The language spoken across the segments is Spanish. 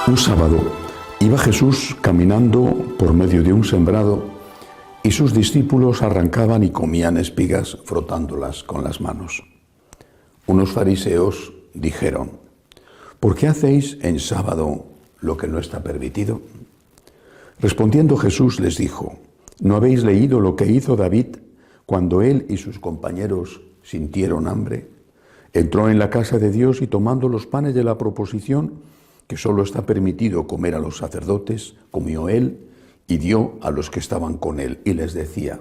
Un sábado iba Jesús caminando por medio de un sembrado y sus discípulos arrancaban y comían espigas frotándolas con las manos. Unos fariseos dijeron: ¿por qué hacéis en sábado lo que no está permitido? Respondiendo Jesús les dijo: ¿no habéis leído lo que hizo David cuando él y sus compañeros sintieron hambre? Entró en la casa de Dios y tomando los panes de la proposición, que solo está permitido comer a los sacerdotes, comió él y dio a los que estaban con él, y les decía: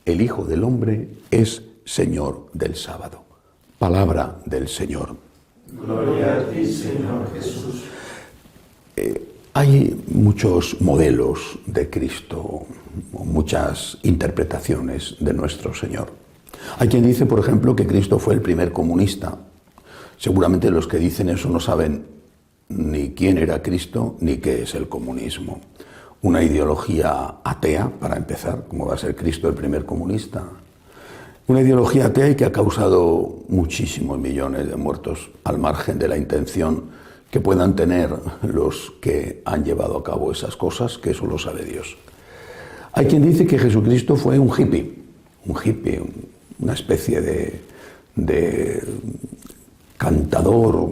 el Hijo del Hombre es Señor del sábado. Palabra del Señor. Gloria a ti, Señor Jesús. Hay muchos modelos de Cristo, muchas interpretaciones de nuestro Señor. Hay quien dice, por ejemplo, que Cristo fue el primer comunista. Seguramente los que dicen eso no saben ni quién era Cristo ni qué es el comunismo. Una ideología atea, para empezar, ¿cómo va a ser Cristo el primer comunista? Una ideología atea y que ha causado muchísimos millones de muertos, al margen de la intención que puedan tener los que han llevado a cabo esas cosas, que eso lo sabe Dios. Hay quien dice que Jesucristo fue un hippie, una especie de cantador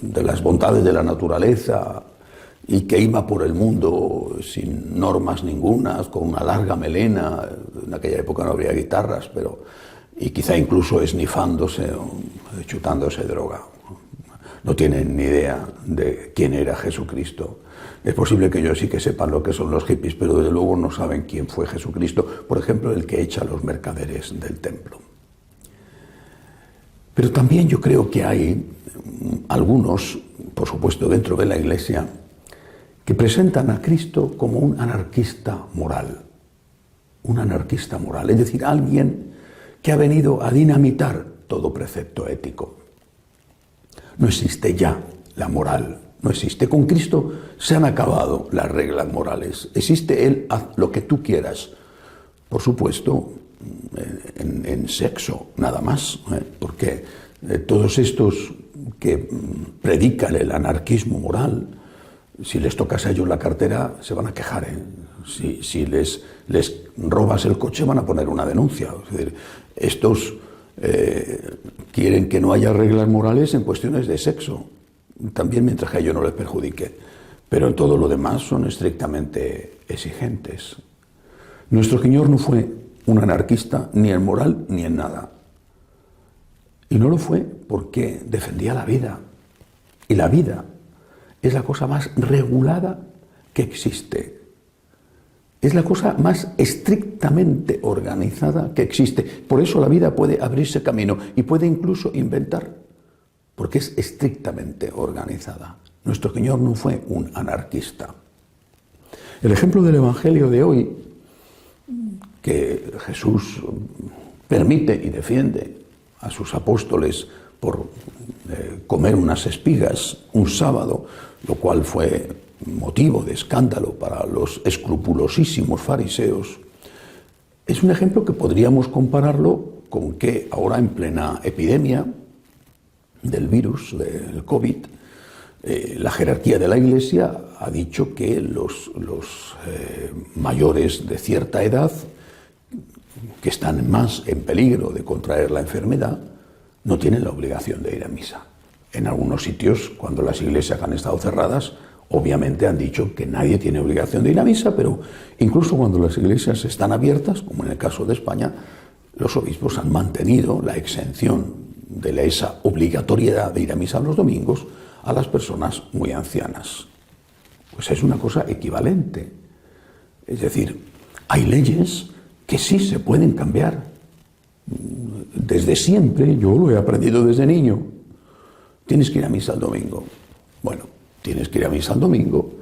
de las bondades de la naturaleza y que iba por el mundo sin normas ningunas, con una larga melena. En aquella época no había guitarras, y quizá incluso esnifándose o chutándose droga. No tienen ni idea de quién era Jesucristo. Es posible que ellos sí que sepan lo que son los hippies, pero desde luego no saben quién fue Jesucristo, por ejemplo, el que echa a los mercaderes del templo. Pero también yo creo que hay algunos, por supuesto dentro de la Iglesia, que presentan a Cristo como un anarquista moral. Un anarquista moral, es decir, alguien que ha venido a dinamitar todo precepto ético. No existe ya la moral, no existe. Con Cristo se han acabado las reglas morales. Existe Él, haz lo que tú quieras. Por supuesto, en sexo, nada más, porque todos estos que predican el anarquismo moral, si les tocas a ellos la cartera, se van a quejar. Si les robas el coche, van a poner una denuncia. Es decir, estos quieren que no haya reglas morales en cuestiones de sexo, también mientras que a ellos no les perjudique. Pero en todo lo demás son estrictamente exigentes. Nuestro Señor no fue un anarquista ni en moral ni en nada. Y no lo fue porque defendía la vida. Y la vida es la cosa más regulada que existe. Es la cosa más estrictamente organizada que existe. Por eso la vida puede abrirse camino y puede incluso inventar, porque es estrictamente organizada. Nuestro Señor no fue un anarquista. El ejemplo del Evangelio de hoy, que Jesús permite y defiende a sus apóstoles por comer unas espigas un sábado, lo cual fue motivo de escándalo para los escrupulosísimos fariseos, es un ejemplo que podríamos compararlo con que ahora en plena epidemia del virus, del COVID, la jerarquía de la Iglesia ha dicho que los mayores de cierta edad, que están más en peligro de contraer la enfermedad, no tienen la obligación de ir a misa. En algunos sitios, cuando las iglesias han estado cerradas, obviamente han dicho que nadie tiene obligación de ir a misa, pero incluso cuando las iglesias están abiertas, como en el caso de España, los obispos han mantenido la exención de esa obligatoriedad de ir a misa los domingos a las personas muy ancianas. Pues es una cosa equivalente. Es decir, hay leyes que sí se pueden cambiar. Desde siempre, yo lo he aprendido desde niño, tienes que ir a misa el domingo. Bueno, tienes que ir a misa el domingo,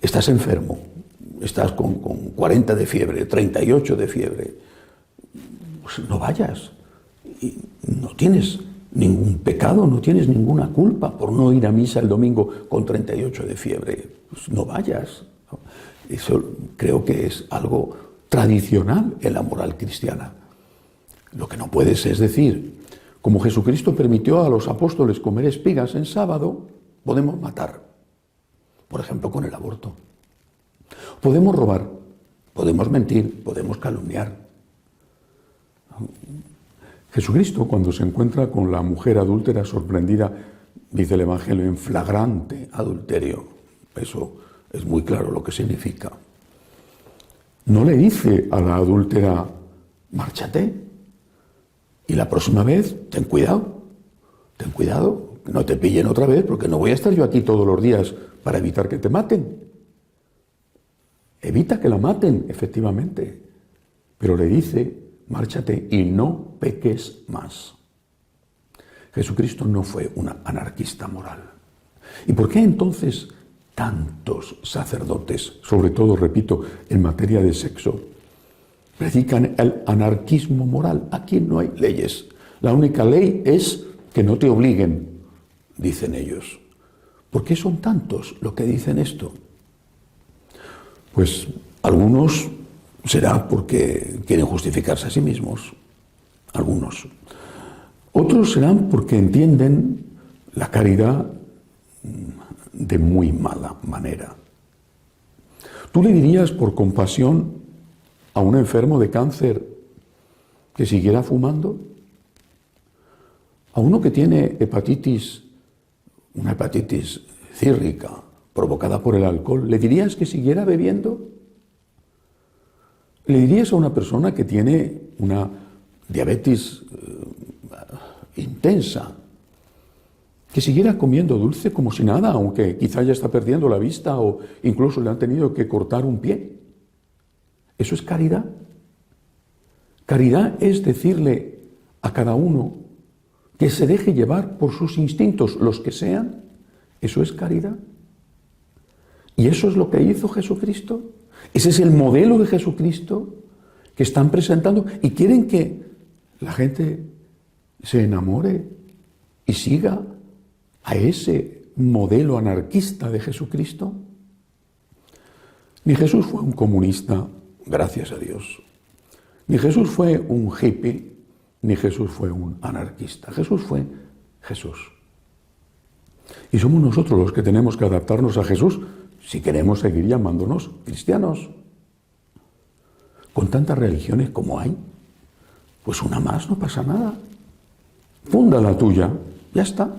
estás enfermo, estás con 40 de fiebre, 38 de fiebre, pues no vayas. Y no tienes ningún pecado, no tienes ninguna culpa por no ir a misa el domingo con 38 de fiebre. Pues no vayas. Eso creo que es algo tradicional en la moral cristiana. Lo que no puedes es decir, como Jesucristo permitió a los apóstoles comer espigas en sábado, podemos matar. por ejemplo con el aborto. Podemos robar, podemos mentir, podemos calumniar. Jesucristo, cuando se encuentra con la mujer adúltera sorprendida, dice el Evangelio, en flagrante adulterio. Eso es muy claro lo que significa. No le dice a la adúltera, márchate, y la próxima vez, ten cuidado, que no te pillen otra vez, porque no voy a estar yo aquí todos los días para evitar que te maten. Evita que la maten, efectivamente, pero le dice, márchate y no peques más. Jesucristo no fue un anarquista moral. ¿Y por qué entonces tantos sacerdotes, sobre todo, repito, en materia de sexo, predican el anarquismo moral? Aquí no hay leyes. La única ley es que no te obliguen, dicen ellos. ¿Por qué son tantos los que dicen esto? Pues algunos será porque quieren justificarse a sí mismos, algunos. Otros serán porque entienden la caridad de muy mala manera. ¿Tú le dirías por compasión a un enfermo de cáncer que siguiera fumando? A uno que tiene hepatitis, una hepatitis círrica provocada por el alcohol, ¿le dirías que siguiera bebiendo? ¿Le dirías a una persona que tiene una diabetes intensa que siguiera comiendo dulce como si nada, aunque quizá ya está perdiendo la vista o incluso le han tenido que cortar un pie? ¿Eso es caridad? Caridad es decirle a cada uno que se deje llevar por sus instintos, los que sean. ¿Eso es caridad? ¿Y eso es lo que hizo Jesucristo? Ese es el modelo de Jesucristo que están presentando y quieren que la gente se enamore y siga a ese modelo anarquista de Jesucristo. Ni Jesús fue un comunista, gracias a Dios. Ni Jesús fue un hippie, ni Jesús fue un anarquista. Jesús fue Jesús. Y somos nosotros los que tenemos que adaptarnos a Jesús si queremos seguir llamándonos cristianos. Con tantas religiones como hay, pues una más, no pasa nada. Funda la tuya, ya está.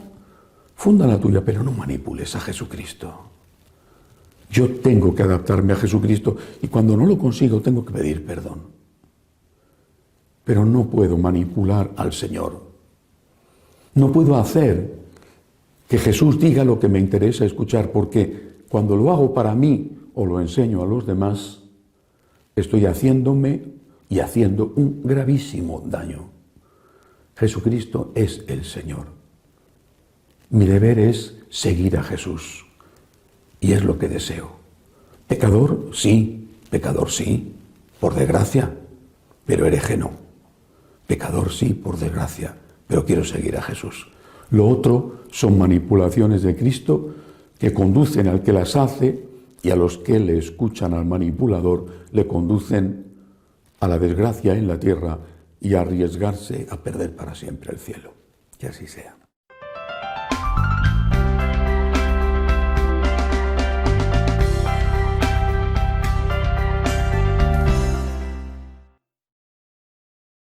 Funda la tuya, pero no manipules a Jesucristo. Yo tengo que adaptarme a Jesucristo y cuando no lo consigo tengo que pedir perdón. Pero no puedo manipular al Señor. No puedo hacer que Jesús diga lo que me interesa escuchar, porque cuando lo hago para mí o lo enseño a los demás, estoy haciéndome y haciendo un gravísimo daño. Jesucristo es el Señor. Mi deber es seguir a Jesús. Y es lo que deseo. Pecador, sí, por desgracia, pero hereje no. Pecador, sí, por desgracia, pero quiero seguir a Jesús. Lo otro son manipulaciones de Cristo que conducen al que las hace y a los que le escuchan al manipulador le conducen a la desgracia en la tierra y a arriesgarse a perder para siempre el cielo. Que así sea.